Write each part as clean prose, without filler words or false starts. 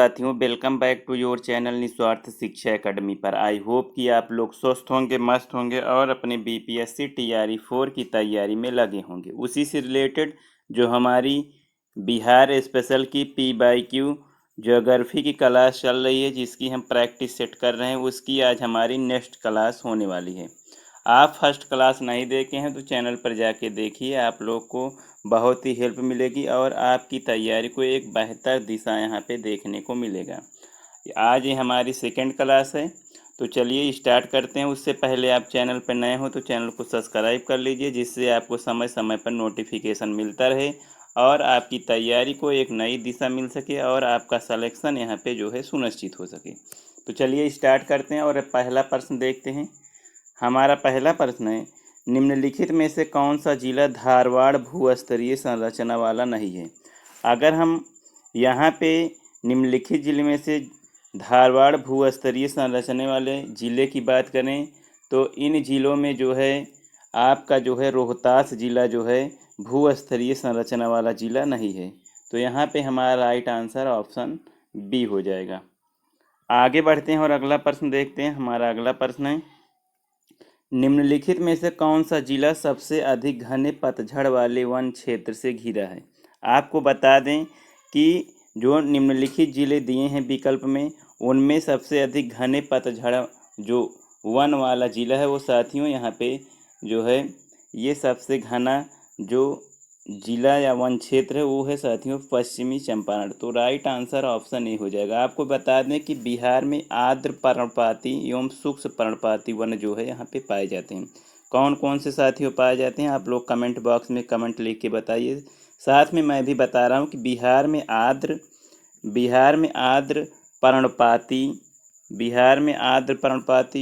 साथियों, welcome back to your channel निस्वार्थ शिक्षा एकेडमी पर। आई होप कि आप लोग स्वस्थ होंगे, मस्त होंगे और अपने बीपीएससी टीआरई 4 की तैयारी में लगे होंगे। उसी से रिलेटेड जो हमारी बिहार स्पेशल की पी/क्यू ज्योग्राफी की क्लास चल रही है, जिसकी हम प्रैक्टिस सेट कर रहे हैं, उसकी आज हमारी नेक्स्ट क्लास होने वाली है। आप फर्स्ट क्लास नहीं देखे हैं तो चैनल पर जाके देखिए, आप लोग को बहुत ही हेल्प मिलेगी और आपकी तैयारी को एक बेहतर दिशा यहाँ पे देखने को मिलेगा। आज ये हमारी सेकंड क्लास है, तो चलिए स्टार्ट करते हैं। उससे पहले आप चैनल पर नए हो तो चैनल को सब्सक्राइब कर लीजिए, जिससे आपको समय समय पर नोटिफिकेशन मिलता रहे और आपकी तैयारी को एक नई दिशा मिल सके और आपका सिलेक्शन यहाँ पे जो है सुनिश्चित हो सके। तो चलिए स्टार्ट करते हैं और पहला प्रश्न देखते हैं। हमारा पहला प्रश्न है, निम्नलिखित में से कौन सा जिला धारवाड़ भूस्तरीय संरचना वाला नहीं है। अगर हम यहाँ पे निम्नलिखित जिले में से धारवाड़ भूस्तरीय संरचना वाले ज़िले की बात करें तो इन ज़िलों में जो है आपका जो है रोहतास ज़िला जो है भूस्तरीय संरचना वाला ज़िला नहीं है। तो यहाँ पे हमारा राइट आंसर ऑप्शन बी हो जाएगा। आगे बढ़ते हैं और अगला प्रश्न देखते हैं। हमारा अगला प्रश्न है, निम्नलिखित में से कौन सा जिला सबसे अधिक घने पतझड़ वाले वन क्षेत्र से घिरा है। आपको बता दें कि जो निम्नलिखित जिले दिए हैं विकल्प में, उनमें सबसे अधिक घने पतझड़ जो वन वाला जिला है वो साथियों यहाँ पे जो है ये सबसे घना जो जिला या वन क्षेत्र है वो है साथियों पश्चिमी चंपारण। तो राइट आंसर ऑप्शन ए हो जाएगा। आपको बता दें कि बिहार में आर्द्र पर्णपाती एवं शुष्क पर्णपाती वन जो है यहाँ पे पाए जाते हैं। कौन कौन से साथियों पाए जाते हैं आप लोग कमेंट बॉक्स में कमेंट लिख के बताइए। साथ में मैं भी बता रहा हूँ कि बिहार में आर्द्र पर्णपाती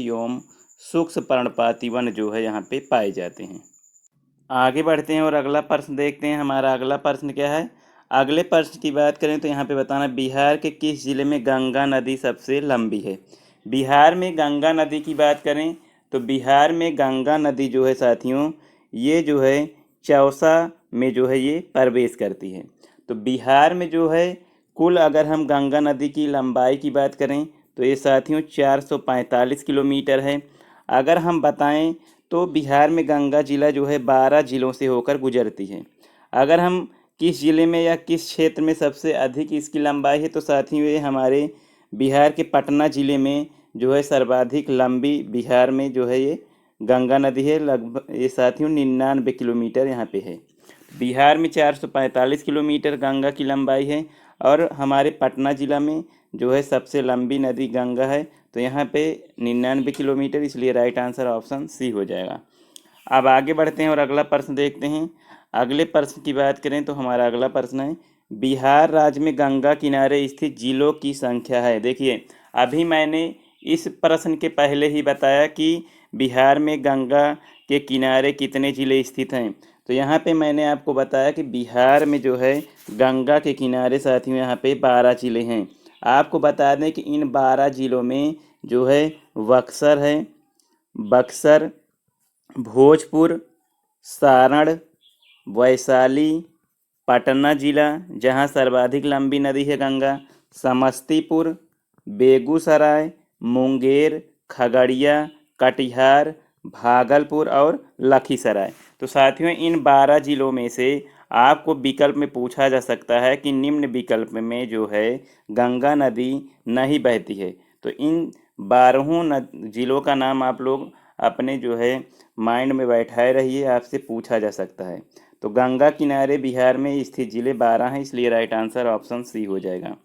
एवं शुष्क पर्णपाती वन जो है यहाँ पे पाए जाते हैं। आगे बढ़ते हैं और अगला प्रश्न देखते हैं। हमारा अगला प्रश्न क्या है। अगले प्रश्न की बात करें तो यहाँ पे बताना, बिहार के किस जिले में गंगा नदी सबसे लंबी है। बिहार में गंगा नदी की बात करें तो बिहार में गंगा नदी जो है साथियों ये जो है चौसा में जो है ये प्रवेश करती है। तो बिहार में जो है कुल अगर हम गंगा नदी की लंबाई की बात करें तो ये साथियों 445 किलोमीटर है। अगर हम बताएं तो बिहार में गंगा जिला जो है 12 जिलों से होकर गुजरती है। अगर हम किस जिले में या किस क्षेत्र में सबसे अधिक इसकी लंबाई है तो साथियों ये हमारे बिहार के पटना जिले में जो है सर्वाधिक लंबी बिहार में जो है ये गंगा नदी है। लगभग ये साथियों 99 किलोमीटर यहाँ पे है। बिहार में 445 किलोमीटर गंगा की लंबाई है और हमारे पटना ज़िला में जो है सबसे लंबी नदी गंगा है। तो यहाँ पे 99 किलोमीटर, इसलिए राइट आंसर ऑप्शन सी हो जाएगा। अब आगे बढ़ते हैं और अगला प्रश्न देखते हैं। अगले प्रश्न की बात करें तो हमारा अगला प्रश्न है, बिहार राज्य में गंगा किनारे स्थित जिलों की संख्या है। देखिए अभी मैंने इस प्रश्न के पहले ही बताया कि बिहार में गंगा के किनारे कितने ज़िले स्थित हैं। तो यहाँ पे मैंने आपको बताया कि बिहार में जो है गंगा के किनारे साथियों यहाँ पे 12 ज़िले हैं। आपको बता दें कि इन 12 ज़िलों में जो है बक्सर, भोजपुर, सारण, वैशाली, पटना ज़िला जहाँ सर्वाधिक लंबी नदी है गंगा, समस्तीपुर, बेगूसराय, मुंगेर, खगड़िया, कटिहार, भागलपुर और लखीसराय। तो साथियों इन 12 ज़िलों में से आपको विकल्प में पूछा जा सकता है कि निम्न विकल्प में जो है गंगा नदी नहीं बहती है। तो इन 12 ज़िलों का नाम आप लोग अपने जो है माइंड में बैठाए रहिए, आपसे पूछा जा सकता है। तो गंगा किनारे बिहार में स्थित ज़िले 12 हैं, इसलिए राइट आंसर ऑप्शन सी हो जाएगा।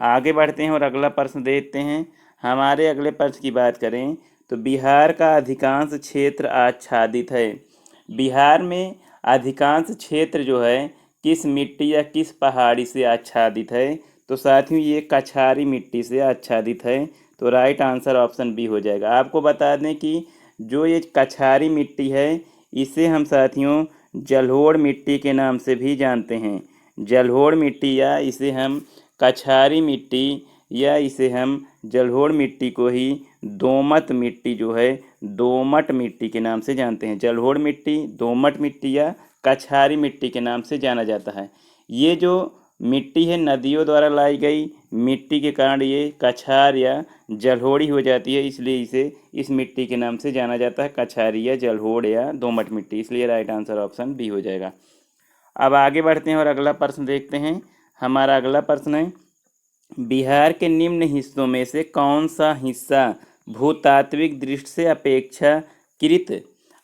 आगे बढ़ते हैं और अगला प्रश्न देखते हैं। हमारे अगले प्रश्न की बात करें तो बिहार का अधिकांश क्षेत्र आच्छादित है। बिहार में अधिकांश क्षेत्र जो है किस मिट्टी या किस पहाड़ी से आच्छादित है। तो साथियों ये कछारी मिट्टी से आच्छादित है। तो राइट आंसर ऑप्शन बी हो जाएगा। आपको बता दें कि जो ये कछारी मिट्टी है इसे हम साथियों जलोढ़ मिट्टी के नाम से भी जानते हैं। जलोढ़ मिट्टी या इसे हम कछारी मिट्टी या इसे हम जलोढ़ मिट्टी को ही दोमट मिट्टी जो है दोमट मिट्टी के नाम से जानते हैं। जलोढ़ मिट्टी, दोमट मिट्टी या कछारी मिट्टी के नाम से जाना जाता है। ये जो मिट्टी है नदियों द्वारा लाई गई मिट्टी के कारण ये कछार या जलोढ़ी हो जाती है, इसलिए इसे इस मिट्टी के नाम से जाना जाता है, कछारी या जलोढ़ या दोमट मिट्टी। इसलिए राइट आंसर ऑप्शन बी हो जाएगा। अब आगे बढ़ते हैं और अगला प्रश्न देखते हैं। हमारा अगला प्रश्न है, बिहार के निम्न हिस्सों में से कौन सा हिस्सा भूतात्विक दृष्टि से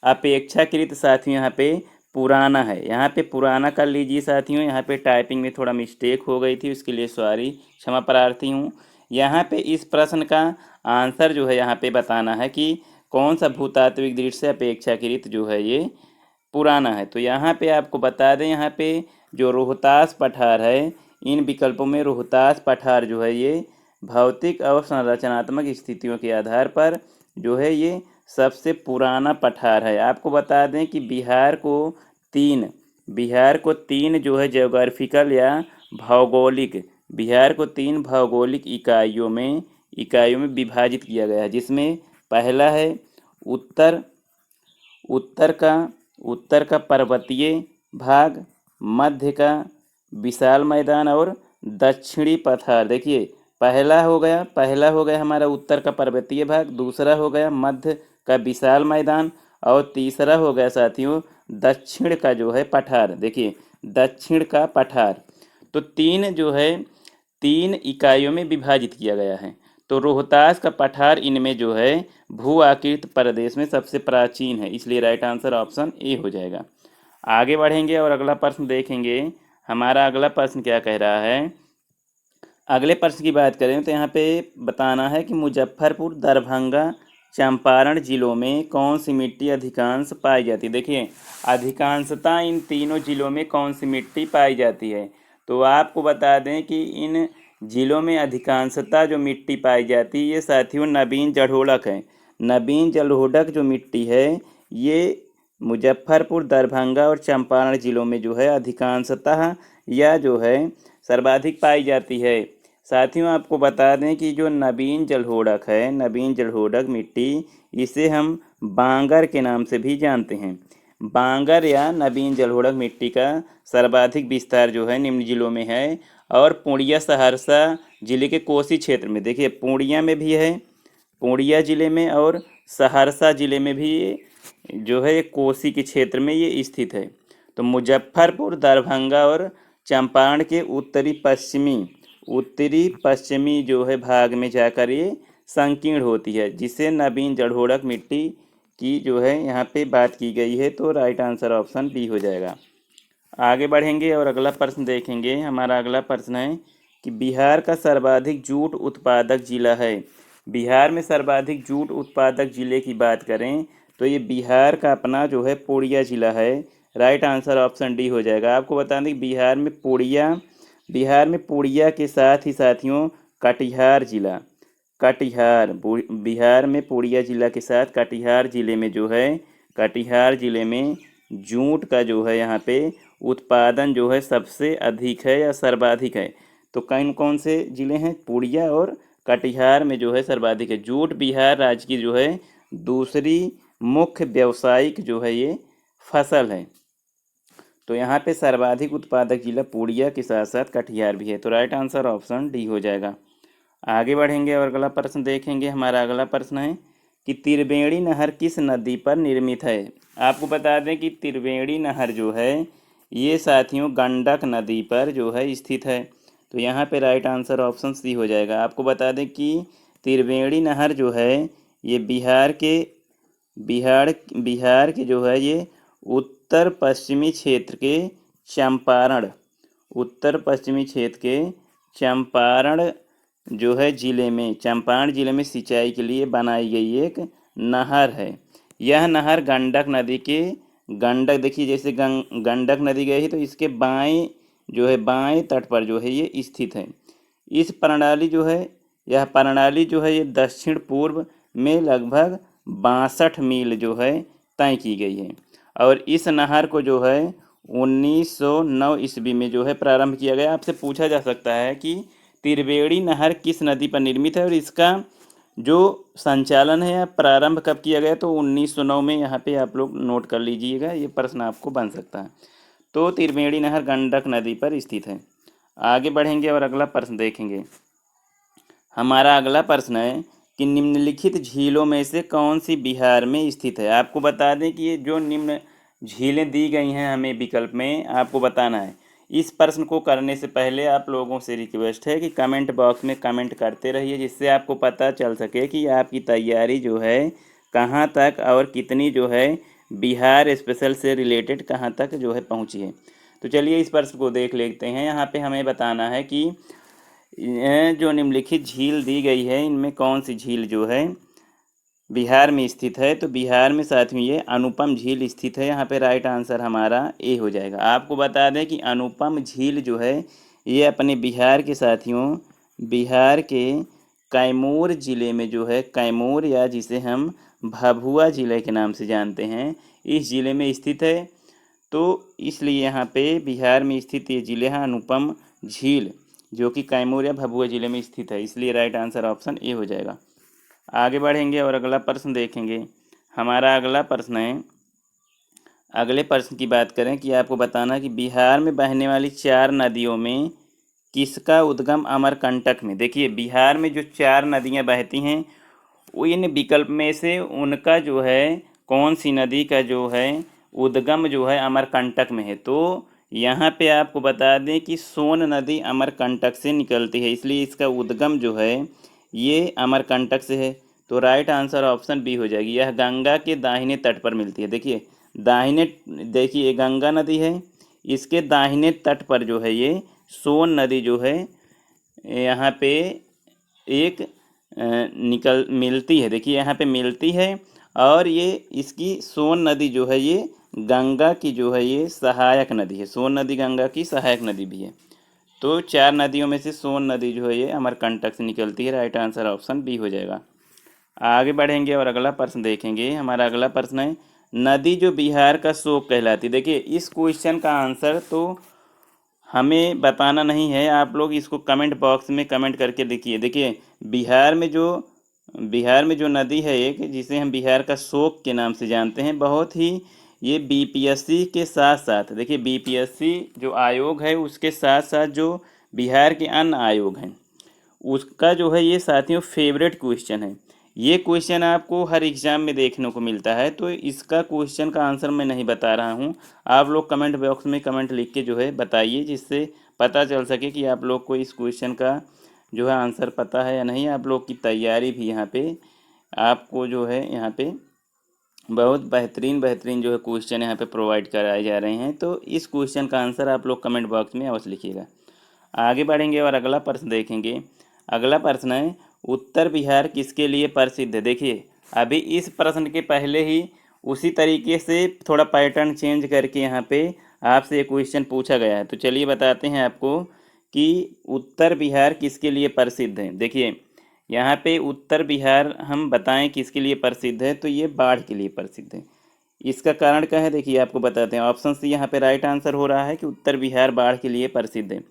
अपेक्षाकृत साथियों यहाँ पे पुराना है। यहाँ पे पुराना कर लीजिए साथियों, यहाँ पे टाइपिंग में थोड़ा मिस्टेक हो गई थी, उसके लिए सॉरी, क्षमा प्रार्थी हूँ। यहाँ पे इस प्रश्न का आंसर जो है यहाँ पे बताना है कि कौन सा भूतात्विक दृष्टि से अपेक्षाकृत जो है ये पुराना है। तो यहाँ पे आपको बता दें, यहाँ पे जो रोहतास पठार है, इन विकल्पों में रोहतास पठार जो है ये भौतिक और संरचनात्मक स्थितियों के आधार पर जो है ये सबसे पुराना पठार है। आपको बता दें कि बिहार को तीन जो है ज्योग्राफिकल या तीन भौगोलिक इकाइयों में विभाजित किया गया है, जिसमें पहला है उत्तर का पर्वतीय भाग, मध्य का विशाल मैदान और दक्षिणी पठार। देखिए पहला हो गया हमारा उत्तर का पर्वतीय भाग, दूसरा हो गया मध्य का विशाल मैदान और तीसरा हो गया साथियों दक्षिण का जो है पठार। देखिए दक्षिण का पठार, तो तीन इकाइयों में विभाजित किया गया है। तो रोहतास का पठार इनमें जो है भू आकृत प्रदेश में सबसे प्राचीन है, इसलिए राइट आंसर ऑप्शन ए हो जाएगा। आगे बढ़ेंगे और अगला प्रश्न देखेंगे। हमारा अगला प्रश्न क्या कह रहा है। अगले प्रश्न की बात करें तो यहाँ पे बताना है कि मुजफ्फरपुर, दरभंगा, चंपारण जिलों में कौन सी मिट्टी अधिकांश पाई जाती है। देखिए अधिकांशता इन तीनों जिलों में कौन सी मिट्टी पाई जाती है। तो आपको बता दें कि इन जिलों में अधिकांशता जो मिट्टी पाई जाती है ये साथियों नवीन जलोढ़क है। नवीन जलोढ़क जो मिट्टी है ये मुजफ्फरपुर, दरभंगा और चंपारण जिलों में जो है अधिकांशतः या जो है सर्वाधिक पाई जाती है। साथियों आपको बता दें कि जो नवीन जलोढ़क मिट्टी, इसे हम बांगर के नाम से भी जानते हैं। बांगर या नवीन जलोढ़क मिट्टी का सर्वाधिक विस्तार जो है निम्न जिलों में है और पूर्णिया सहरसा जिले के कोसी क्षेत्र में, देखिए पूर्णिया में भी है, पूर्णिया जिले में और सहरसा जिले में भी जो है कोसी के क्षेत्र में ये स्थित है। तो मुजफ्फरपुर, दरभंगा और चंपारण के उत्तरी पश्चिमी जो है भाग में जाकर ये संकीर्ण होती है, जिसे नवीन जलोढ़क मिट्टी की जो है यहाँ पे बात की गई है। तो राइट आंसर ऑप्शन बी हो जाएगा। आगे बढ़ेंगे और अगला प्रश्न देखेंगे। हमारा अगला प्रश्न है कि बिहार का सर्वाधिक जूट उत्पादक जिला है। बिहार में सर्वाधिक जूट उत्पादक जिले की बात करें तो ये बिहार का अपना जो है पूर्णिया जिला है। राइट आंसर ऑप्शन डी हो जाएगा। आपको बता दें कि बिहार में पूर्णिया के साथ ही साथियों बिहार में पूर्णिया जिला के साथ कटिहार जिले में जो है कटिहार जिले में जूट का जो है यहाँ पे उत्पादन जो है सबसे अधिक है या सर्वाधिक है। तो कौन से जिले हैं, पूर्णिया और कटिहार में जो है सर्वाधिक है। जूट बिहार राज्य की जो है दूसरी मुख्य व्यावसायिक जो है ये फसल है। तो यहाँ पे सर्वाधिक उत्पादक जिला पूर्णिया के साथ साथ कटिहार भी है। तो राइट आंसर ऑप्शन डी हो जाएगा। आगे बढ़ेंगे और अगला प्रश्न देखेंगे। हमारा अगला प्रश्न है कि त्रिवेणी नहर किस नदी पर निर्मित है। आपको बता दें कि त्रिवेणी नहर जो है ये साथियों गंडक नदी पर जो है स्थित है। तो यहाँ पे राइट आंसर ऑप्शन सी हो जाएगा। आपको बता दें कि त्रिवेणी नहर जो है ये बिहार के जो है ये उत्तर पश्चिमी क्षेत्र के चंपारण जो है चंपारण जिले में सिंचाई के लिए बनाई गई एक नहर है। यह नहर गंडक नदी के देखिए जैसे गंडक नदी गई है तो इसके बाएं तट पर जो है ये स्थित है। यह प्रणाली जो है ये दक्षिण पूर्व में लगभग 62 मील जो है तय की गई है और इस नहर को जो है 1909 ईस्वी में जो है प्रारंभ किया गया। आपसे पूछा जा सकता है कि त्रिवेणी नहर किस नदी पर निर्मित है और इसका जो संचालन है या प्रारंभ कब किया गया। तो 1909 में यहाँ पे आप लोग नोट कर लीजिएगा, ये प्रश्न आपको बन सकता है। तो त्रिवेणी नहर गंडक नदी पर स्थित है। आगे बढ़ेंगे और अगला प्रश्न देखेंगे। हमारा अगला प्रश्न है कि निम्नलिखित झीलों में से कौन सी बिहार में स्थित है। आपको बता दें कि ये जो निम्न झीलें दी गई हैं हमें विकल्प में, आपको बताना है। इस प्रश्न को करने से पहले आप लोगों से रिक्वेस्ट है कि कमेंट बॉक्स में कमेंट करते रहिए, जिससे आपको पता चल सके कि आपकी तैयारी जो है कहाँ तक और कितनी जो है बिहार स्पेशल से रिलेटेड कहाँ तक जो है पहुँची है। तो चलिए इस प्रश्न को देख लेते हैं। यहाँ पे हमें बताना है कि जो निम्नलिखित झील दी गई है इनमें कौन सी झील जो है बिहार में स्थित है। तो बिहार में साथियों ये अनुपम झील स्थित है। यहाँ पे राइट आंसर हमारा ए हो जाएगा। आपको बता दें कि अनुपम झील जो है ये अपने बिहार के साथियों बिहार के कैमूर ज़िले में जो है, कैमूर या जिसे हम भभुआ ज़िले के नाम से जानते हैं, इस ज़िले में स्थित है। तो इसलिए यहाँ पे बिहार में स्थित ये ज़िले हैं अनुपम झील, जो कि कैमूर या भभुआ ज़िले में स्थित है। इसलिए राइट आंसर ऑप्शन ए हो जाएगा। आगे बढ़ेंगे और अगला प्रश्न देखेंगे। हमारा अगला प्रश्न है, अगले प्रश्न की बात करें कि आपको बताना कि बिहार में बहने वाली 4 नदियों में किसका उद्गम अमरकंटक में। देखिए बिहार में जो 4 नदियां बहती हैं वो इन विकल्प में से उनका जो है कौन सी नदी का जो है उद्गम जो है अमरकंटक में है। तो यहाँ पे आपको बता दें कि सोन नदी अमरकंटक से निकलती है, इसलिए इसका उद्गम जो है ये अमरकंटक से है। तो राइट आंसर ऑप्शन बी हो जाएगी। यह गंगा के दाहिने तट पर मिलती है। देखिए गंगा नदी है, इसके दाहिने तट पर जो है ये सोन नदी जो है यहाँ पे एक मिलती है। देखिए यहाँ पे मिलती है और ये इसकी सोन नदी जो है ये गंगा की जो है ये सहायक नदी है। सोन नदी गंगा की सहायक नदी भी है। तो 4 नदियों में से सोन नदी जो है ये अमरकंटक से निकलती है। राइट आंसर ऑप्शन बी हो जाएगा। आगे बढ़ेंगे और अगला प्रश्न देखेंगे। हमारा अगला प्रश्न है, नदी जो बिहार का शोक कहलाती। देखिए इस क्वेश्चन का आंसर तो हमें बताना नहीं है, आप लोग इसको कमेंट बॉक्स में कमेंट करके देखिए। देखिए बिहार में जो नदी है एक, जिसे हम बिहार का शोक के नाम से जानते हैं, बहुत ही ये बीपीएससी के साथ साथ, देखिए बीपीएससी जो आयोग है उसके साथ साथ जो बिहार के अन्य आयोग हैं उसका जो है ये साथियों फेवरेट क्वेश्चन है। ये क्वेश्चन आपको हर एग्ज़ाम में देखने को मिलता है। तो इसका क्वेश्चन का आंसर मैं नहीं बता रहा हूँ, आप लोग कमेंट बॉक्स में कमेंट लिख के जो है बताइए, जिससे पता चल सके कि आप लोग को इस क्वेश्चन का जो है आंसर पता है या नहीं। आप लोग की तैयारी भी यहाँ पे आपको जो है यहाँ पे बहुत बेहतरीन जो है क्वेश्चन यहाँ पे प्रोवाइड कराए जा रहे हैं। तो इस क्वेश्चन का आंसर आप लोग कमेंट बॉक्स में अवश्य लिखिएगा। आगे बढ़ेंगे और अगला प्रश्न देखेंगे। अगला प्रश्न है, उत्तर बिहार किसके लिए प्रसिद्ध है। देखिए अभी इस प्रश्न के पहले ही उसी तरीके से थोड़ा पैटर्न चेंज करके यहाँ पे आपसे एक क्वेश्चन पूछा गया है। तो चलिए बताते हैं आपको कि उत्तर बिहार किसके लिए प्रसिद्ध है। देखिए यहाँ पे उत्तर बिहार हम बताएं किसके लिए प्रसिद्ध है, तो ये बाढ़ के लिए प्रसिद्ध है। इसका कारण क्या है, देखिए आपको बताते हैं। ऑप्शन सी यहाँ पे राइट आंसर हो रहा है कि उत्तर बिहार बाढ़ के लिए प्रसिद्ध है।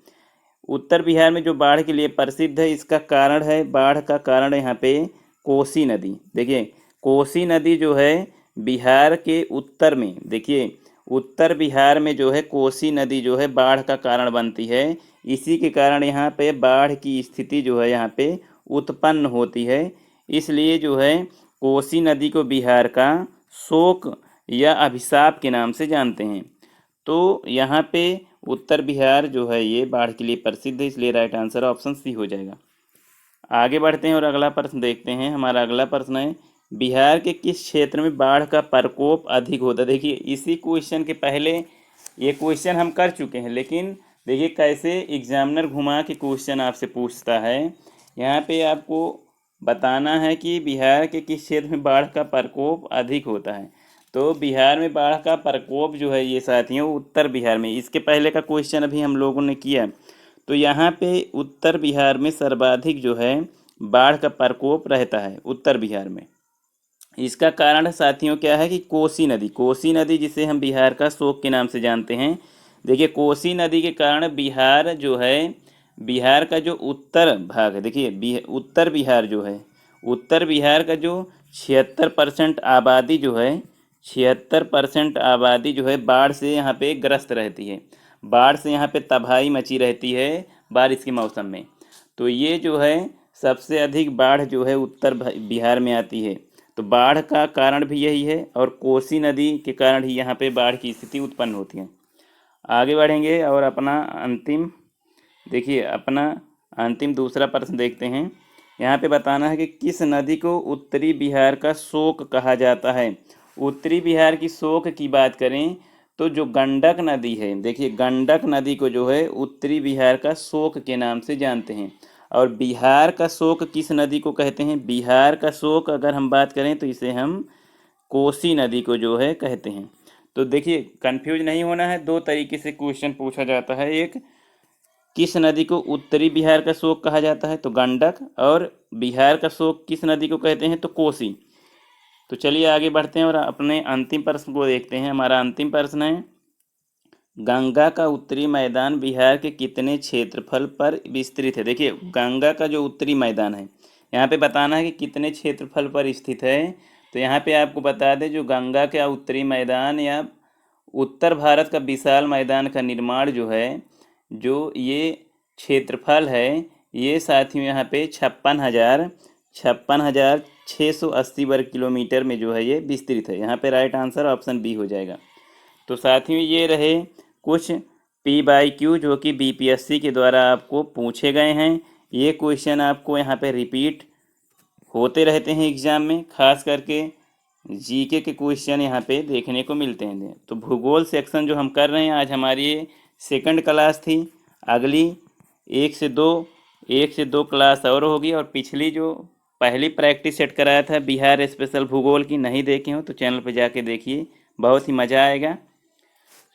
उत्तर बिहार में जो बाढ़ के लिए प्रसिद्ध है, इसका कारण है, बाढ़ का कारण यहाँ पे कोसी नदी। देखिए कोसी नदी जो है बिहार के उत्तर में, देखिए उत्तर बिहार में जो है कोसी नदी जो है बाढ़ का कारण बनती है। इसी के कारण यहाँ पे बाढ़ की स्थिति जो है यहाँ पे उत्पन्न होती है। इसलिए जो है कोसी नदी को बिहार का शोक या अभिशाप के नाम से जानते हैं। तो यहाँ पे उत्तर बिहार जो है ये बाढ़ के लिए प्रसिद्ध है, इसलिए राइट आंसर ऑप्शन सी हो जाएगा। आगे बढ़ते हैं और अगला प्रश्न देखते हैं। हमारा अगला प्रश्न है, बिहार के किस क्षेत्र में बाढ़ का प्रकोप अधिक होता है। देखिए इसी क्वेश्चन के पहले ये क्वेश्चन हम कर चुके हैं, लेकिन देखिए कैसे एग्जामिनर घुमा के क्वेश्चन आपसे पूछता है। यहाँ पे आपको बताना है कि बिहार के किस क्षेत्र में बाढ़ का प्रकोप अधिक होता है। तो बिहार में बाढ़ का प्रकोप जो है ये साथियों उत्तर बिहार में, इसके पहले का क्वेश्चन अभी हम लोगों ने किया। तो यहाँ पे उत्तर बिहार में सर्वाधिक जो है बाढ़ का प्रकोप रहता है उत्तर बिहार में। इसका कारण साथियों क्या है कि कोसी नदी जिसे हम बिहार का शोक के नाम से जानते हैं। देखिए कोसी नदी के कारण बिहार जो है, बिहार का जो उत्तर भाग है, देखिए उत्तर बिहार जो है, उत्तर बिहार का जो 76% आबादी जो है, 76% आबादी जो है बाढ़ से यहाँ पे ग्रस्त रहती है। बाढ़ से यहाँ पे तबाही मची रहती है। बारिश के मौसम में। तो ये जो है सबसे अधिक बाढ़ जो है उत्तर बिहार में आती है। तो बाढ़ का कारण भी यही है और कोसी नदी के कारण ही यहाँ पे बाढ़ की स्थिति उत्पन्न होती है। आगे बढ़ेंगे और अपना अंतिम दूसरा प्रश्न देखते हैं। यहाँ पे बताना है कि किस नदी को उत्तरी बिहार का शोक कहा जाता है। उत्तरी बिहार की शोक की बात करें तो जो गंडक नदी है, देखिए गंडक नदी को जो है उत्तरी बिहार का शोक के नाम से जानते हैं। और बिहार का शोक किस नदी को कहते हैं? बिहार का शोक अगर हम बात करें तो इसे हम कोसी नदी को जो है कहते हैं। तो देखिए कंफ्यूज नहीं होना है, दो तरीके से क्वेश्चन पूछा जाता है। एक, किस नदी को उत्तरी बिहार का शोक कहा जाता है? तो गंडक। और बिहार का शोक किस नदी को कहते हैं? तो कोसी। तो चलिए आगे बढ़ते हैं और अपने अंतिम प्रश्न को देखते हैं। हमारा अंतिम प्रश्न है, गंगा का उत्तरी मैदान बिहार के कितने क्षेत्रफल पर विस्तृत है? देखिए गंगा का जो उत्तरी मैदान है यहाँ पे बताना है कि कितने क्षेत्रफल पर स्थित है। तो यहाँ पे आपको बता दें जो गंगा का उत्तरी मैदान या उत्तर भारत का विशाल मैदान का निर्माण जो है, जो ये क्षेत्रफल है, ये साथियों यहाँ पे 56,680 वर्ग किलोमीटर में जो है ये विस्तृत है। यहाँ पे राइट आंसर ऑप्शन बी हो जाएगा। तो साथियों ये रहे कुछ P/Q जो कि BPSC के द्वारा आपको पूछे गए हैं। ये क्वेश्चन आपको यहाँ पे रिपीट होते रहते हैं एग्ज़ाम में, खास करके जीके के क्वेश्चन यहाँ पे देखने को मिलते हैं। तो भूगोल सेक्शन जो हम कर रहे हैं, आज हमारी ये सेकंड क्लास थी। अगली एक से दो क्लास और होगी। और पिछली जो पहली प्रैक्टिस सेट कराया था बिहार स्पेशल भूगोल की, नहीं देखे हो तो चैनल पे जाके देखिए, बहुत ही मज़ा आएगा।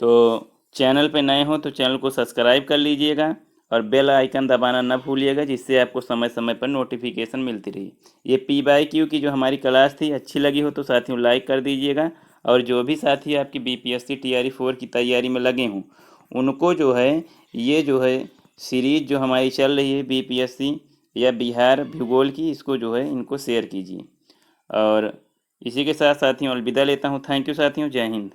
तो चैनल पे नए हो तो चैनल को सब्सक्राइब कर लीजिएगा और बेल आइकन दबाना ना भूलिएगा, जिससे आपको समय समय पर नोटिफिकेशन मिलती रही। ये P/Q की जो हमारी क्लास थी अच्छी लगी हो तो साथियों लाइक कर दीजिएगा। और जो भी साथी आपकी BPSC TRE 4 की तैयारी में लगे हों उनको जो है ये जो है सीरीज़ जो हमारी चल रही है BPSC या बिहार भूगोल की, इसको जो है इनको शेयर कीजिए। और इसी के साथ साथियों अलविदा लेता हूँ। थैंक यू साथियों, जय हिंद।